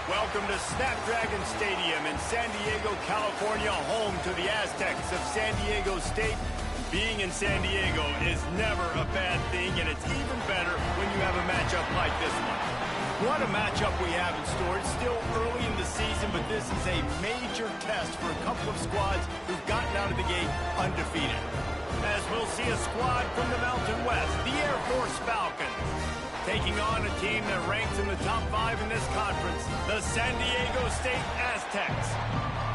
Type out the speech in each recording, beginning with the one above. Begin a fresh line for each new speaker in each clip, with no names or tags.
Welcome to Snapdragon Stadium in San Diego, California, home to the Aztecs of San Diego State. Being in San Diego is never a bad thing, and it's even better when you have a matchup like this one. What a matchup we have in store. It's still early in the season, but this is a major test for a couple of squads who've gotten out of the gate undefeated. As we'll see a squad from the Mountain West, the Air Force Falcons, taking on a team that ranks in the top 5 in this conference, the San Diego State Aztecs.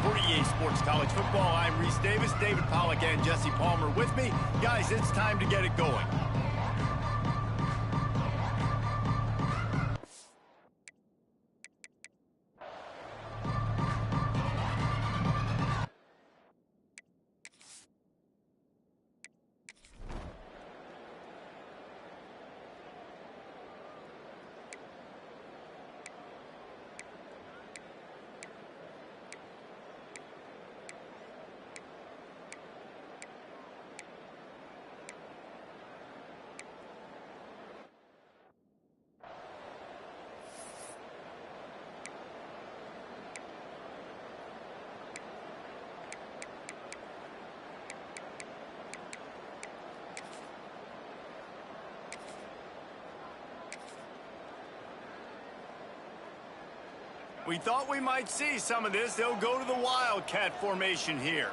For EA Sports College Football, I'm Reese Davis, David Pollack, and Jesse Palmer with me. Guys, it's time to get it going. We thought we might see some of this. They'll go to the Wildcat formation here.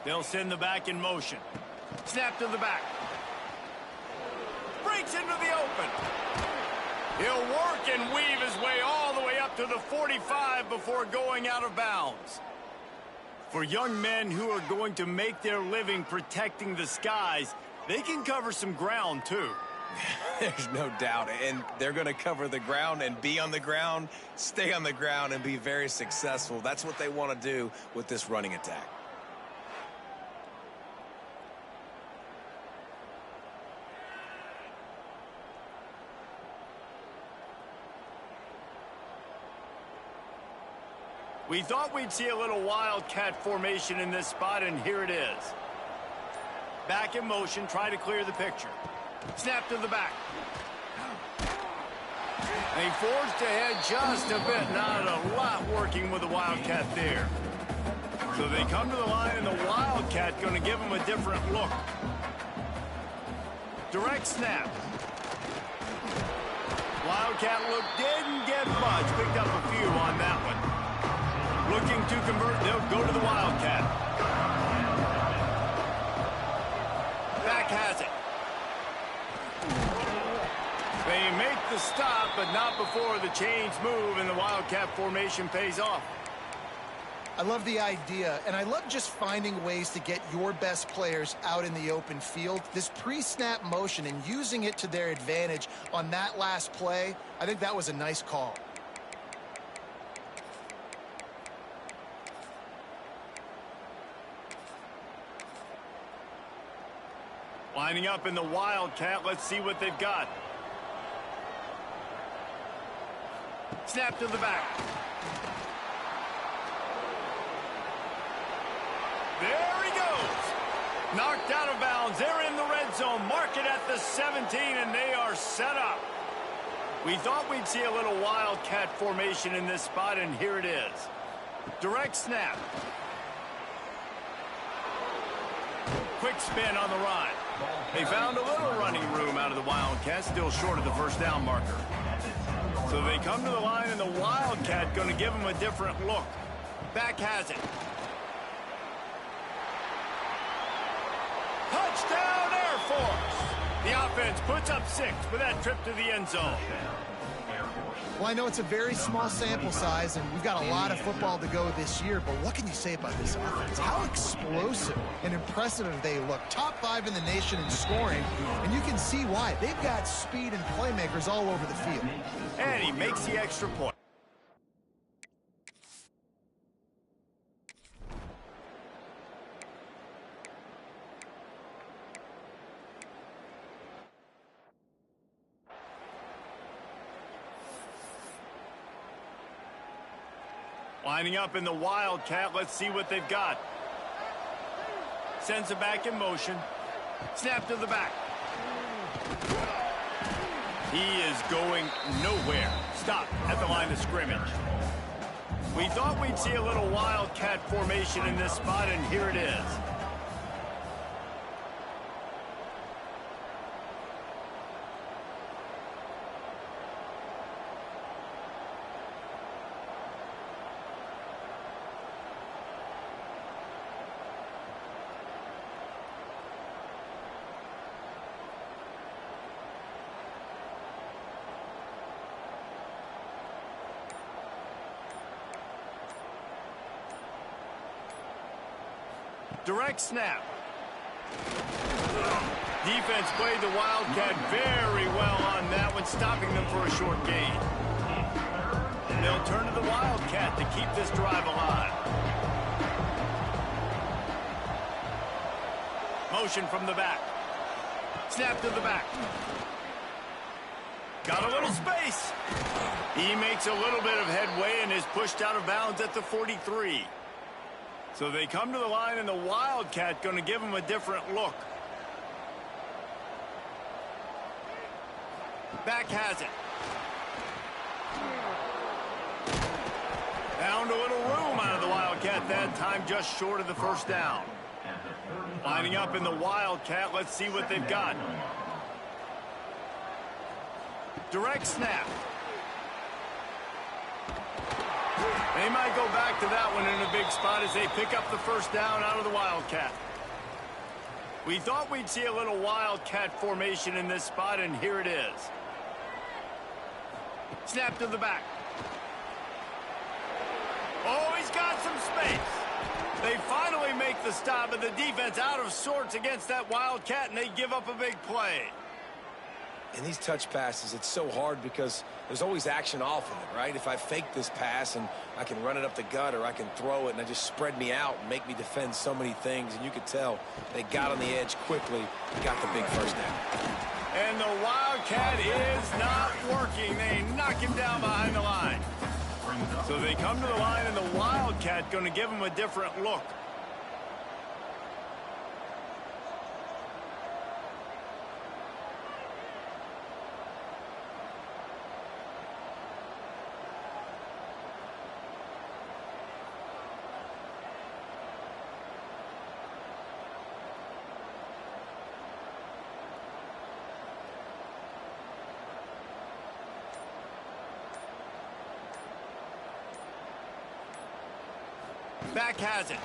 They'll send the back in motion. Snap to the back. Breaks into the open. He'll work and weave his way all the way up to the 45 before going out of bounds. For young men who are going to make their living protecting the skies, they can cover some ground too.
There's no doubt, and they're going to cover the ground and be on the ground, stay on the ground, and be very successful. That's what they want to do with this running attack.
We thought we'd see a little Wildcat formation in this spot, and here it is. Back in motion, try to clear the picture. Snap to the back. And he forged ahead just a bit. Not a lot working with the Wildcat there. So they come to the line, and the Wildcat going to give him a different look. Direct snap. Wildcat look didn't get much. Picked up a few on that one. Looking to convert. They'll go to the Wildcat. Back has it. They make the stop, but not before the chains move and the Wildcat formation pays off.
I love the idea, and I love just finding ways to get your best players out in the open field. This pre-snap motion and using it to their advantage on that last play, I think that was a nice call.
Lining up in the Wildcat, let's see what they've got. Snap to the back. There he goes. Knocked out of bounds. They're in the red zone. Mark it at the 17, and they are set up. We thought we'd see a little Wildcat formation in this spot, and here it is. Direct snap. Quick spin on the run. They found a little running room out of the Wildcat, still short of the first down marker. So they come to the line, and the Wildcat going to give them a different look. Back has it. Touchdown, Air Force! The offense puts up 6 with that trip to the end zone.
Well, I know it's a very small sample size, and we've got a lot of football to go this year, but what can you say about this offense? How explosive and impressive they look. Top 5 in the nation in scoring, and you can see why. They've got speed and playmakers all over the field.
And he makes the extra point. Lining up in the Wildcat, let's see what they've got. Sends it back in motion. Snap to the back. He is going nowhere. Stop at the line of scrimmage. We thought we'd see a little wildcat formation in this spot, and here it is. Direct snap. Defense played the Wildcat very well on that one, stopping them for a short gain. They'll turn to the Wildcat to keep this drive alive. Motion from the back. Snap to the back. Got a little space. He makes a little bit of headway and is pushed out of bounds at the 43. So they come to the line, and the Wildcat going to give them a different look. Back has it. Found a little room out of the Wildcat that time, just short of the first down. Lining up in the Wildcat, let's see what they've got. Direct snap. They might go back to that one in a big spot as they pick up the first down out of the Wildcat. We thought we'd see a little Wildcat formation in this spot, and here it is. Snap to the back. Oh, he's got some space. They finally make the stop, but the defense out of sorts against that Wildcat, and they give up a big play.
In these touch passes, it's so hard because there's always action off of it, right? If I fake this pass and I can run it up the gut, or I can throw it and I just spread me out and make me defend so many things, and you could tell they got on the edge quickly and got the big first down.
And the Wildcat is not working. They knock him down behind the line. So they come to the line, and the Wildcat going to give him a different look. Back has it.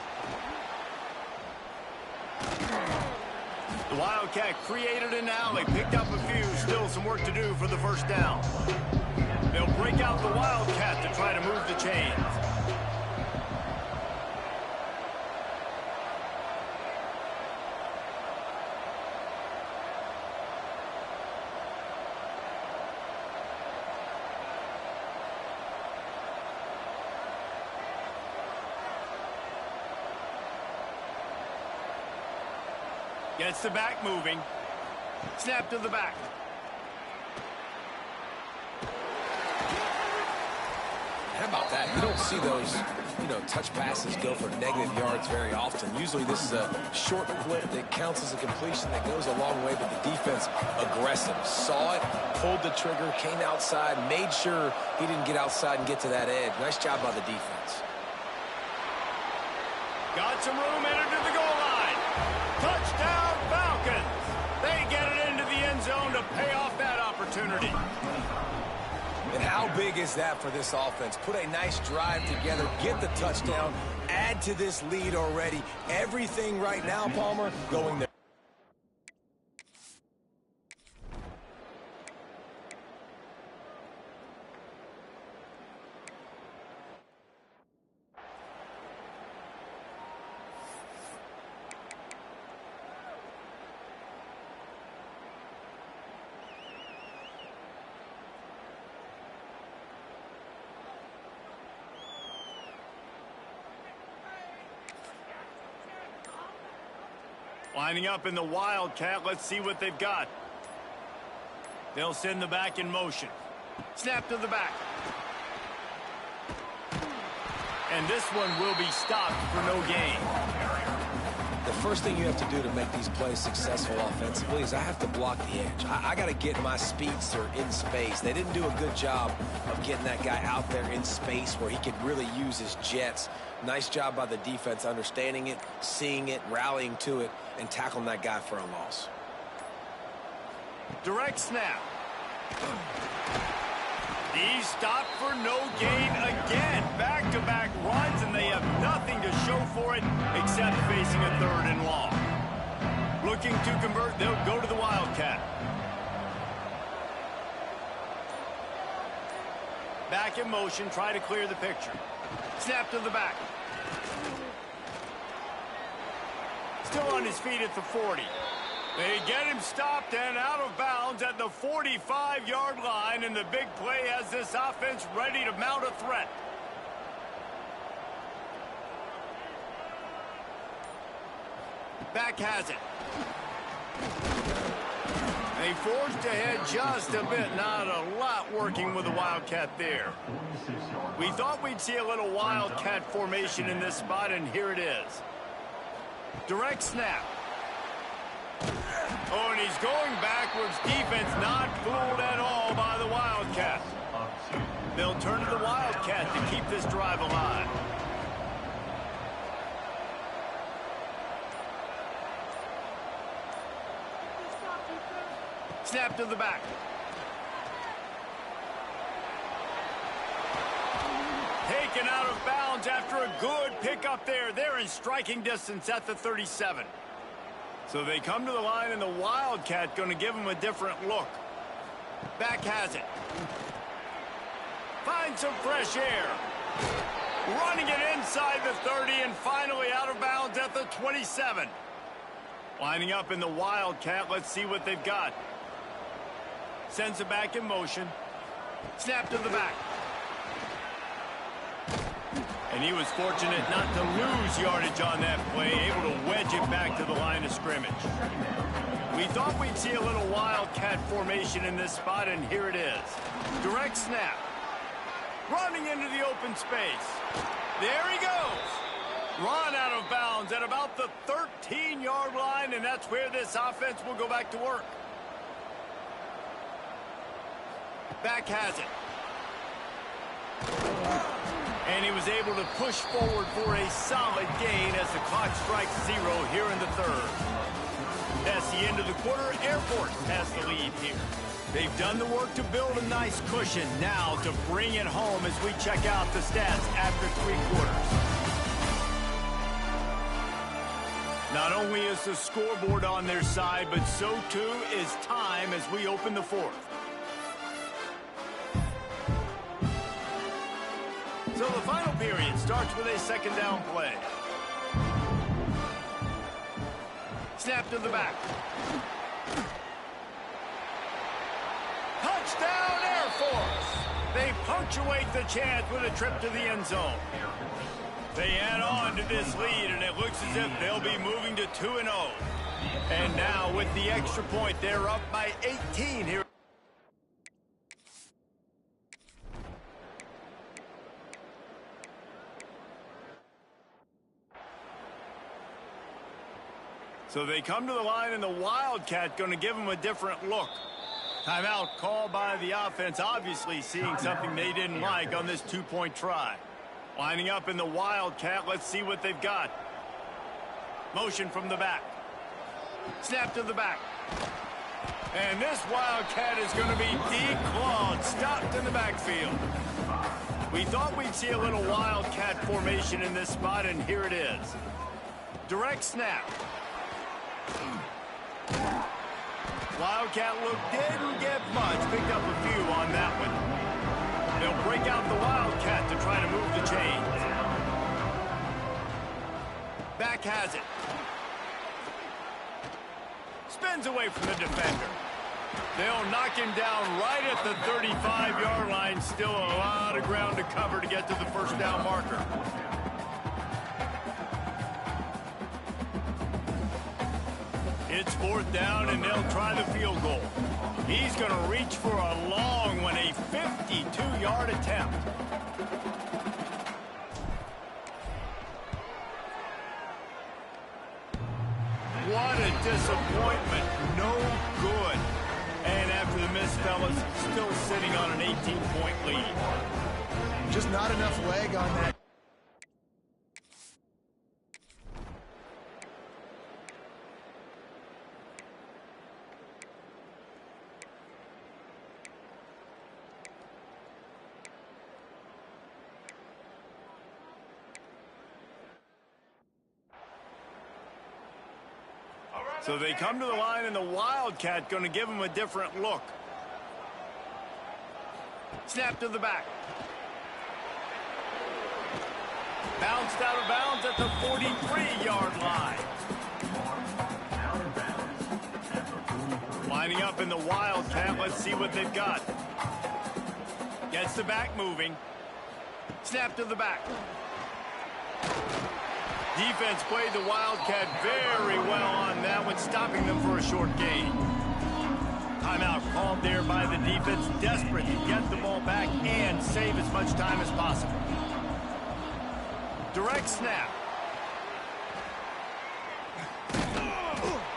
The Wildcat created an alley, picked up a few, still some work to do for the first down. They'll break out the Wildcat to try to move the chains. Gets the back moving. Snap to the back.
How about that? You don't see those, touch passes go for negative yards very often. Usually this is a short clip that counts as a completion that goes a long way, but the defense aggressive. Saw it, pulled the trigger, came outside, made sure he didn't get outside and get to that edge. Nice job by the defense.
Got some room, entered to the goal line. Touchdown, Falcons. They get it into the end zone to pay off that opportunity.
And how big is that for this offense? Put a nice drive together, get the touchdown, add to this lead already. Everything right now, Palmer, going there.
Lining up in the Wildcat. Let's see what they've got. They'll send the back in motion. Snap to the back. And this one will be stopped for no gain.
The the first thing you have to do to make these plays successful offensively is I have to block the edge. I got to get my speedster in space. They didn't do a good job of getting that guy out there in space where he could really use his jets. Nice job by the defense understanding it, seeing it, rallying to it, and tackling that guy for a loss.
Direct snap. He's stopped for no gain again. Back-to-back runs, and they have nothing to show for it except facing a 3rd and long. Looking to convert, they'll go to the Wildcat. Back in motion, try to clear the picture. Snap to the back. Still on his feet at the 40. They get him stopped and out of bounds at the 45-yard line, and the big play has this offense ready to mount a threat. Back has it. They forced ahead just a bit, not a lot working with the Wildcat there. We thought we'd see a little Wildcat formation in this spot, and here it is. Direct snap. Oh, and he's going backwards. Defense not fooled at all by the Wildcat. They'll turn to the Wildcat to keep this drive alive. Snap to the back. Taken out of bounds after a good pickup there. They're in striking distance at the 37. So they come to the line, and the Wildcat going to give them a different look. Back has it. Find some fresh air. Running it inside the 30 and finally out of bounds at the 27. Lining up in the Wildcat. Let's see what they've got. Sends it back in motion. Snap to the back. And he was fortunate not to lose yardage on that play, able to wedge it back to the line of scrimmage. We thought we'd see a little Wildcat formation in this spot, and here it is. Direct snap. Running into the open space. There he goes. Run out of bounds at about the 13-yard line, and that's where this offense will go back to work. Back has it. And he was able to push forward for a solid gain as the clock strikes 0 here in the 3rd. That's the end of the quarter. Air Force has the lead here. They've done the work to build a nice cushion. Now to bring it home as we check out the stats after 3 quarters. Not only is the scoreboard on their side, but so too is time as we open the 4th. So the final period starts with a 2nd down play. Snap to the back. Touchdown, Air Force! They punctuate the chance with a trip to the end zone. They add on to this lead, and it looks as if they'll be moving to 2-0. And now with the extra point, they're up by 18 here. So they come to the line, and the Wildcat going to give them a different look. Timeout called by the offense, obviously seeing something they didn't like on this 2-point try. Lining up in the Wildcat, let's see what they've got. Motion from the back. Snap to the back. And this Wildcat is going to be declawed, stopped in the backfield. We thought we'd see a little Wildcat formation in this spot, and here it is. Direct snap. Wildcat look didn't get much. Picked up a few on that one. They'll break out the Wildcat to try to move the chains. Back has it. Spins away from the defender. They'll knock him down right at the 35-yard line. Still a lot of ground to cover to get to the 1st down marker. It's 4th down, and they'll try the field goal. He's going to reach for a long one, a 52-yard attempt. disappointment. No good. And after the miss, fellas, still sitting on an 18-point lead.
Just not enough leg on that.
So they come to the line, and the Wildcat going to give them a different look. Snap to the back. Bounced out of bounds at the 43-yard line. Lining up in the Wildcat. Let's see what they've got. Gets the back moving. Snap to the back. Defense played the Wildcat very well on that one, stopping them for a short gain. Timeout called there by the defense, desperate to get the ball back and save as much time as possible. Direct snap.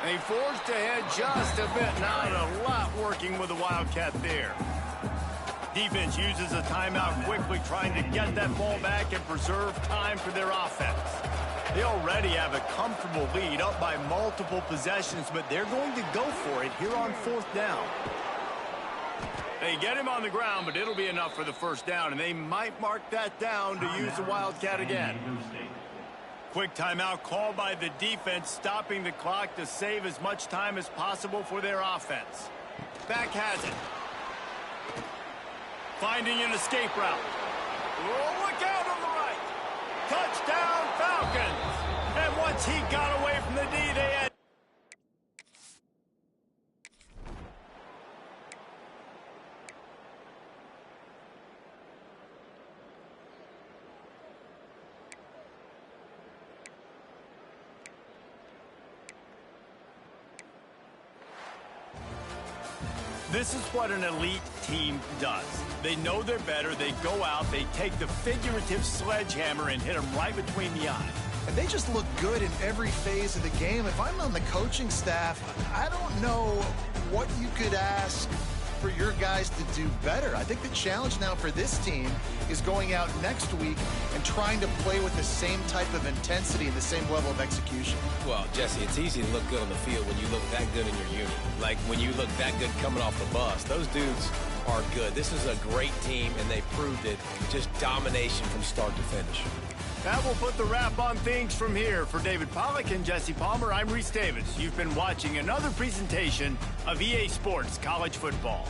And he forced ahead just a bit. Not a lot working with the Wildcat there. Defense uses a timeout quickly, trying to get that ball back and preserve time for their offense. They already have a comfortable lead, up by multiple possessions, but they're going to go for it here on 4th down. They get him on the ground, but it'll be enough for the first down, and they might mark that down to use the Wildcat again. Quick timeout called by the defense, stopping the clock to save as much time as possible for their offense. Back has it. Finding an escape route. Oh, look out on the right. Touchdown, Falcons. And once he got away from the D, they had... This is what an elite team does. They know they're better. They go out. They take the figurative sledgehammer and hit them right between the eyes.
And they just look good in every phase of the game. If I'm on the coaching staff, I don't know what you could ask for your guys to do better. I think the challenge now for this team is going out next week and trying to play with the same type of intensity and the same level of execution.
Well, Jesse, it's easy to look good on the field when you look that good in your unit. Like when you look that good coming off the bus. Those dudes are good. This is a great team, and they proved it. Just domination from start to finish.
That will put the wrap on things from here. For David Pollack and Jesse Palmer, I'm Reese Davis. You've been watching another presentation of EA Sports College Football.